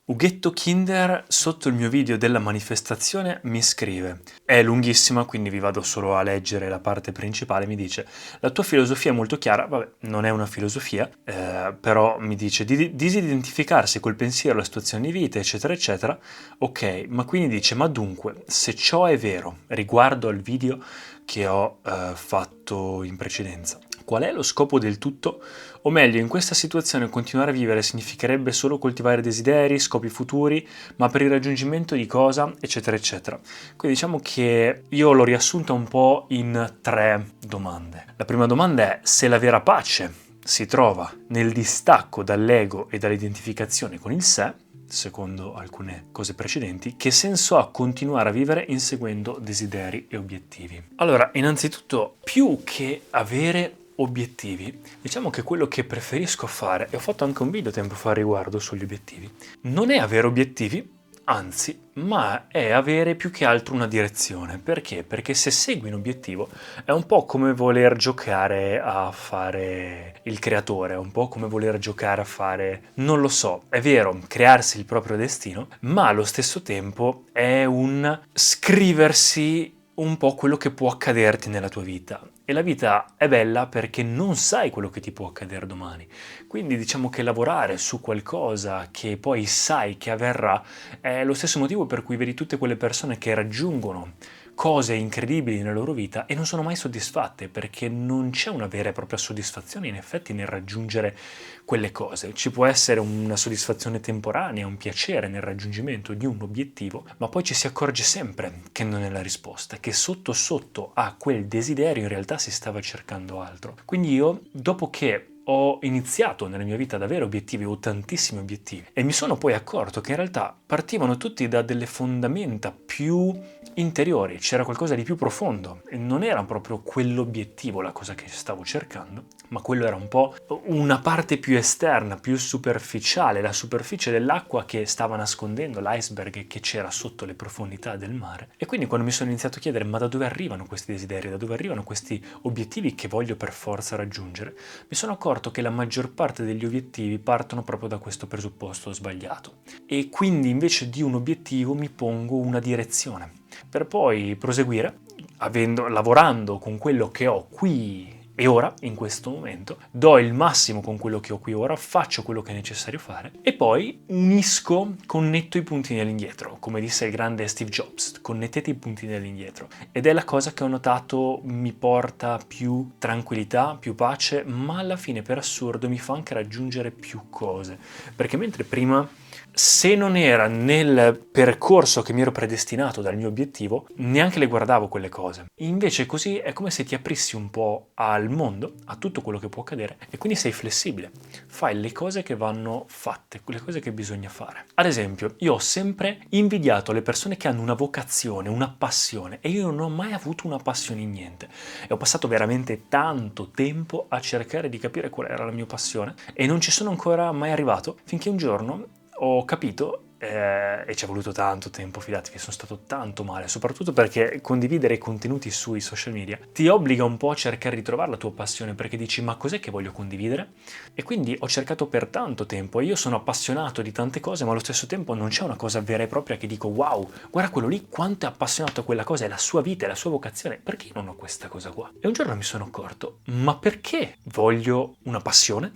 Ughetto Kinder sotto il mio video della manifestazione mi scrive, è lunghissima quindi vi vado solo a leggere la parte principale, mi dice la tua filosofia è molto chiara, vabbè non è una filosofia, però mi dice disidentificarsi col pensiero, la situazione di vita eccetera eccetera, ok, ma quindi dice ma dunque se ciò è vero riguardo al video che ho fatto in precedenza, qual è lo scopo del tutto? O meglio, in questa situazione continuare a vivere significherebbe solo coltivare desideri, scopi futuri, ma per il raggiungimento di cosa, eccetera, eccetera. Quindi diciamo che io l'ho riassunta un po' in 3 domande. La prima domanda è se la vera pace si trova nel distacco dall'ego e dall'identificazione con il sé, secondo alcune cose precedenti, che senso ha continuare a vivere inseguendo desideri e obiettivi? Allora, innanzitutto, più che avere obiettivi, diciamo che quello che preferisco fare, e ho fatto anche un video tempo fa a riguardo sugli obiettivi, non è avere obiettivi, anzi, ma è avere più che altro una direzione. Perché? Perché se segui un obiettivo è un po' come voler giocare a fare il creatore, è un po' come voler giocare a fare, non lo so, è vero, crearsi il proprio destino, ma allo stesso tempo è un scriversi un po' quello che può accaderti nella tua vita. E la vita è bella perché non sai quello che ti può accadere domani. Quindi diciamo che lavorare su qualcosa che poi sai che avverrà è lo stesso motivo per cui vedi tutte quelle persone che raggiungono cose incredibili nella loro vita e non sono mai soddisfatte, perché non c'è una vera e propria soddisfazione in effetti nel raggiungere quelle cose. Ci può essere una soddisfazione temporanea, un piacere nel raggiungimento di un obiettivo, ma poi ci si accorge sempre che non è la risposta, che sotto sotto a quel desiderio in realtà si stava cercando altro. Quindi io, dopo che ho iniziato nella mia vita ad avere obiettivi, ho tantissimi obiettivi, e mi sono poi accorto che in realtà partivano tutti da delle fondamenta più interiori, c'era qualcosa di più profondo e non era proprio quell'obiettivo la cosa che stavo cercando, ma quello era un po' una parte più esterna, più superficiale, la superficie dell'acqua che stava nascondendo l'iceberg che c'era sotto le profondità del mare. E quindi quando mi sono iniziato a chiedere ma da dove arrivano questi desideri, da dove arrivano questi obiettivi che voglio per forza raggiungere, mi sono accorto che la maggior parte degli obiettivi partono proprio da questo presupposto sbagliato. E quindi invece di un obiettivo mi pongo una direzione, per poi proseguire, lavorando con quello che ho qui e ora, in questo momento, do il massimo con quello che ho qui ora, faccio quello che è necessario fare e poi connetto i puntini all'indietro, come disse il grande Steve Jobs, connettete i puntini all'indietro. Ed è la cosa che ho notato mi porta più tranquillità, più pace, ma alla fine per assurdo mi fa anche raggiungere più cose, perché mentre prima, se non era nel percorso che mi ero predestinato dal mio obiettivo, neanche le guardavo quelle cose. Invece così è come se ti aprissi un po' al mondo, a tutto quello che può accadere, e quindi sei flessibile. Fai le cose che vanno fatte, le cose che bisogna fare. Ad esempio, io ho sempre invidiato le persone che hanno una vocazione, una passione, e io non ho mai avuto una passione in niente. E ho passato veramente tanto tempo a cercare di capire qual era la mia passione, e non ci sono ancora mai arrivato, finché un giorno ho capito, e ci è voluto tanto tempo, fidatevi, sono stato tanto male, soprattutto perché condividere i contenuti sui social media ti obbliga un po' a cercare di trovare la tua passione, perché dici ma cos'è che voglio condividere? E quindi ho cercato per tanto tempo, e io sono appassionato di tante cose, ma allo stesso tempo non c'è una cosa vera e propria che dico wow, guarda quello lì quanto è appassionato a quella cosa, è la sua vita, è la sua vocazione, perché io non ho questa cosa qua? E un giorno mi sono accorto, ma perché voglio una passione?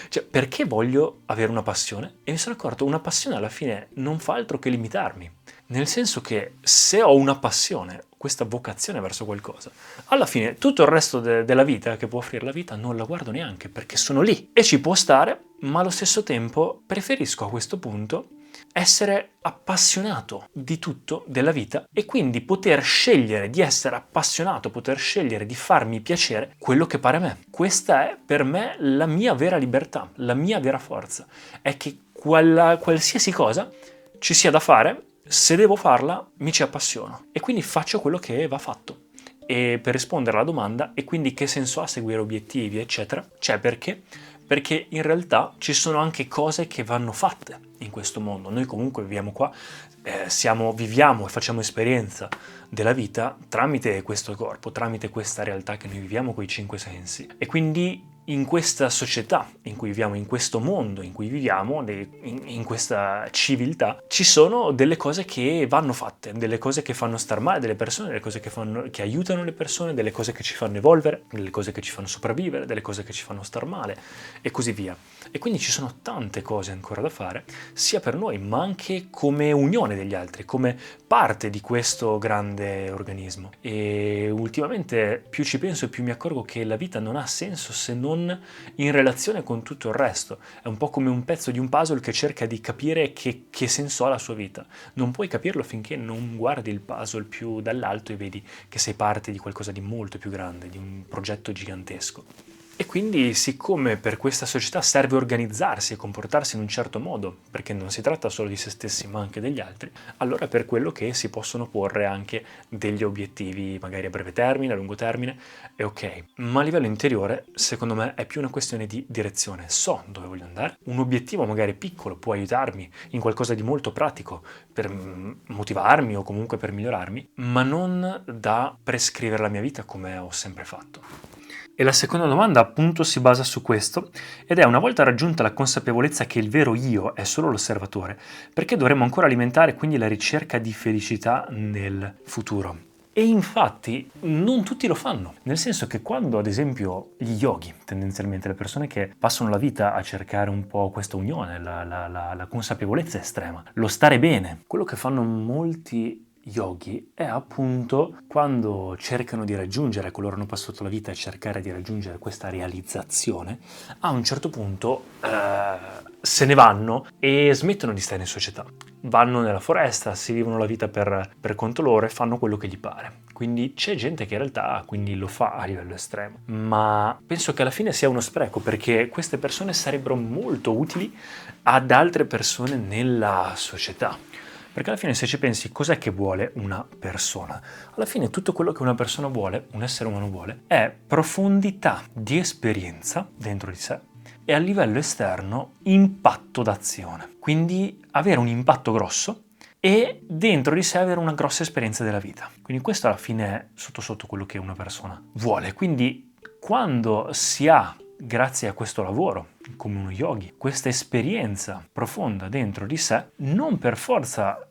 Cioè, perché voglio avere una passione? E mi sono accorto, una passione alla fine non fa altro che limitarmi. Nel senso che se ho una passione, questa vocazione verso qualcosa, alla fine tutto il resto della vita che può offrire la vita non la guardo neanche, perché sono lì e ci può stare, ma allo stesso tempo preferisco a questo punto essere appassionato di tutto della vita e quindi poter scegliere di essere appassionato, poter scegliere di farmi piacere quello che pare a me. Questa è per me la mia vera libertà, la mia vera forza, è che qualsiasi cosa ci sia da fare, se devo farla mi ci appassiono e quindi faccio quello che va fatto. E per rispondere alla domanda, e quindi che senso ha seguire obiettivi eccetera, c'è perché in realtà ci sono anche cose che vanno fatte in questo mondo. Noi comunque viviamo qua, viviamo e facciamo esperienza della vita tramite questo corpo, tramite questa realtà che noi viviamo con i 5 sensi, e quindi in questa società in cui viviamo, in questo mondo in cui viviamo, in questa civiltà, ci sono delle cose che vanno fatte, delle cose che fanno star male delle persone, delle cose che aiutano le persone, delle cose che ci fanno evolvere, delle cose che ci fanno sopravvivere, delle cose che ci fanno star male e così via. E quindi ci sono tante cose ancora da fare, sia per noi, ma anche come unione degli altri, come parte di questo grande organismo. E ultimamente più ci penso e più mi accorgo che la vita non ha senso se non in relazione con tutto il resto. È un po' come un pezzo di un puzzle che cerca di capire che senso ha la sua vita. Non puoi capirlo finché non guardi il puzzle più dall'alto e vedi che sei parte di qualcosa di molto più grande, di un progetto gigantesco. E quindi, siccome per questa società serve organizzarsi e comportarsi in un certo modo, perché non si tratta solo di se stessi ma anche degli altri, allora è per quello che si possono porre anche degli obiettivi magari a breve termine, a lungo termine, è ok. Ma a livello interiore, secondo me, è più una questione di direzione. So dove voglio andare, un obiettivo magari piccolo può aiutarmi in qualcosa di molto pratico per motivarmi o comunque per migliorarmi, ma non da prescrivere la mia vita come ho sempre fatto. E la seconda domanda appunto si basa su questo ed è: una volta raggiunta la consapevolezza che il vero io è solo l'osservatore, perché dovremmo ancora alimentare quindi la ricerca di felicità nel futuro? E infatti non tutti lo fanno, nel senso che quando ad esempio gli yogi, tendenzialmente le persone che passano la vita a cercare un po' questa unione, la consapevolezza estrema, lo stare bene, quello che fanno molti yogi è appunto quando cercano di raggiungere, coloro hanno passato la vita a cercare di raggiungere questa realizzazione, a un certo punto se ne vanno e smettono di stare in società. Vanno nella foresta, si vivono la vita per conto loro e fanno quello che gli pare. Quindi c'è gente che in realtà quindi lo fa a livello estremo, ma penso che alla fine sia uno spreco, perché queste persone sarebbero molto utili ad altre persone nella società. Perché alla fine, se ci pensi, cos'è che vuole una persona? Alla fine tutto quello che una persona vuole, un essere umano vuole, è profondità di esperienza dentro di sé e a livello esterno impatto d'azione. Quindi avere un impatto grosso e dentro di sé avere una grossa esperienza della vita. Quindi questo alla fine è sotto sotto quello che una persona vuole. Quindi quando si ha, grazie a questo lavoro, come uno yogi, questa esperienza profonda dentro di sé, non per forza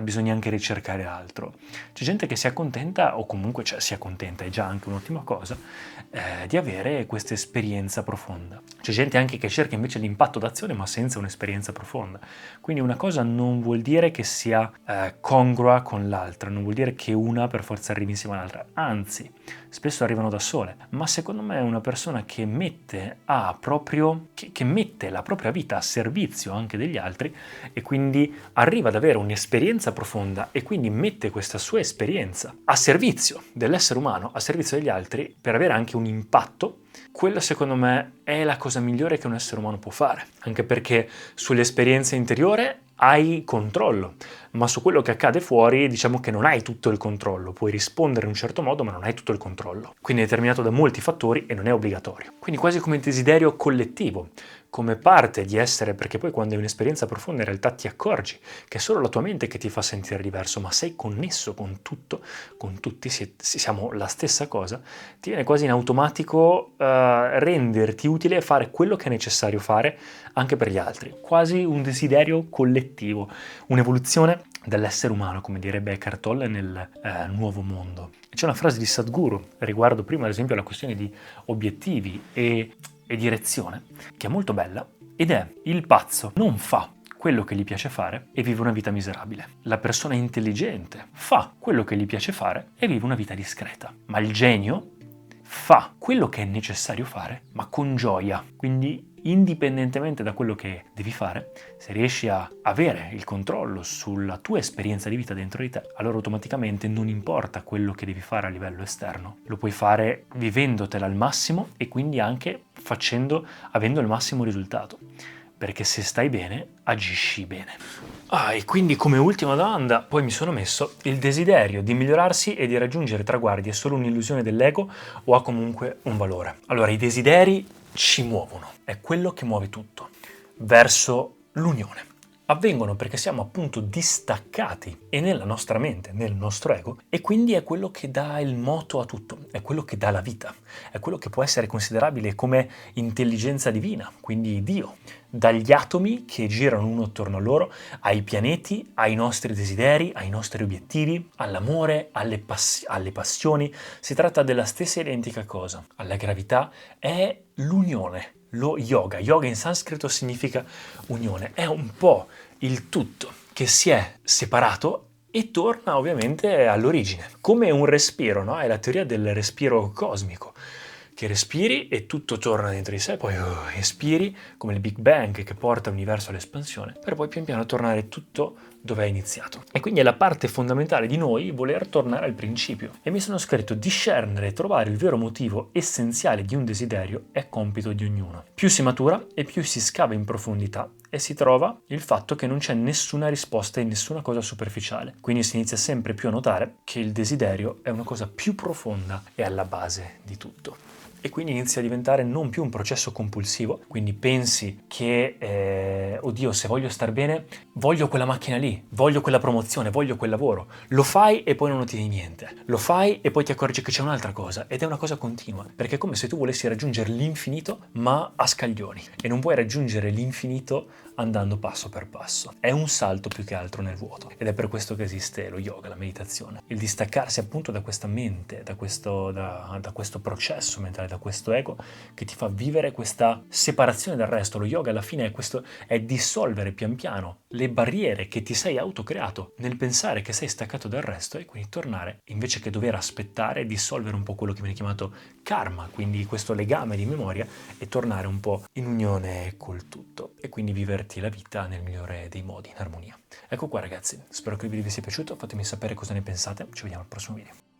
bisogna anche ricercare altro. C'è gente che si accontenta, o comunque si accontenta, è già anche un'ottima cosa, di avere questa esperienza profonda. C'è gente anche che cerca invece l'impatto d'azione ma senza un'esperienza profonda. Quindi una cosa non vuol dire che sia congrua con l'altra, non vuol dire che una per forza arrivi insieme all'altra, anzi, spesso arrivano da sole. Ma secondo me è una persona che mette che mette la propria vita a servizio anche degli altri e quindi arriva ad avere un'esperienza profonda e quindi mette questa sua esperienza a servizio dell'essere umano, a servizio degli altri, per avere anche un impatto. Quello secondo me è la cosa migliore che un essere umano può fare, anche perché sull'esperienza interiore hai controllo, ma su quello che accade fuori diciamo che non hai tutto il controllo, puoi rispondere in un certo modo ma non hai tutto il controllo, quindi è determinato da molti fattori e non è obbligatorio. Quindi quasi come un desiderio collettivo, come parte di essere, perché poi quando hai un'esperienza profonda in realtà ti accorgi che è solo la tua mente che ti fa sentire diverso, ma sei connesso con tutto, con tutti, siamo la stessa cosa, ti viene quasi in automatico renderti utile e fare quello che è necessario fare anche per gli altri, quasi un desiderio collettivo, un'evoluzione dell'essere umano, come direbbe Eckhart Tolle nel Nuovo Mondo. C'è una frase di Sadhguru riguardo prima ad esempio alla questione di obiettivi e direzione, che è molto bella, ed è: il pazzo non fa quello che gli piace fare e vive una vita miserabile. La persona intelligente fa quello che gli piace fare e vive una vita discreta. Ma il genio fa quello che è necessario fare, ma con gioia. Quindi, indipendentemente da quello che devi fare, se riesci a avere il controllo sulla tua esperienza di vita dentro di te, allora automaticamente non importa quello che devi fare a livello esterno, lo puoi fare vivendotela al massimo e quindi anche avendo il massimo risultato. Perché se stai bene, agisci bene. E quindi come ultima domanda, poi mi sono messo: il desiderio di migliorarsi e di raggiungere traguardi è solo un'illusione dell'ego o ha comunque un valore? Allora, i desideri ci muovono, è quello che muove tutto, verso l'unione. avvengono perché siamo appunto distaccati e nella nostra mente, nel nostro ego, e quindi è quello che dà il moto a tutto, è quello che dà la vita, è quello che può essere considerabile come intelligenza divina, quindi Dio, dagli atomi che girano uno attorno a loro, ai pianeti, ai nostri desideri, ai nostri obiettivi, all'amore, alle passioni. Si tratta della stessa identica cosa. La gravità è l'unione. Lo yoga. Yoga in sanscrito significa unione. È un po' il tutto che si è separato e torna ovviamente all'origine. Come un respiro, no? È la teoria del respiro cosmico. Che respiri e tutto torna dentro di sé, poi espiri come il Big Bang che porta l'universo all'espansione, per poi pian piano tornare tutto dove è iniziato. E quindi è la parte fondamentale di noi voler tornare al principio. E mi sono scritto: discernere e trovare il vero motivo essenziale di un desiderio è compito di ognuno. Più si matura e più si scava in profondità e si trova il fatto che non c'è nessuna risposta in nessuna cosa superficiale. Quindi si inizia sempre più a notare che il desiderio è una cosa più profonda e alla base di tutto. E quindi inizia a diventare non più un processo compulsivo, quindi pensi che, oddio, se voglio star bene, voglio quella macchina lì, voglio quella promozione, voglio quel lavoro. Lo fai e poi non ottieni niente. Lo fai e poi ti accorgi che c'è un'altra cosa, ed è una cosa continua, perché è come se tu volessi raggiungere l'infinito, ma a scaglioni. E non puoi raggiungere l'infinito andando passo per passo. È un salto più che altro nel vuoto. Ed è per questo che esiste lo yoga, la meditazione. Il distaccarsi appunto da questa mente, da questo processo mentale, da questo ego che ti fa vivere questa separazione dal resto. Lo yoga alla fine è dissolvere pian piano le barriere che ti sei autocreato nel pensare che sei staccato dal resto, e quindi tornare, invece che dover aspettare, dissolvere un po' quello che viene chiamato karma, quindi questo legame di memoria, e tornare un po' in unione col tutto, e quindi viverti la vita nel migliore dei modi, in armonia. Ecco qua ragazzi, spero che il video vi sia piaciuto, fatemi sapere cosa ne pensate, ci vediamo al prossimo video.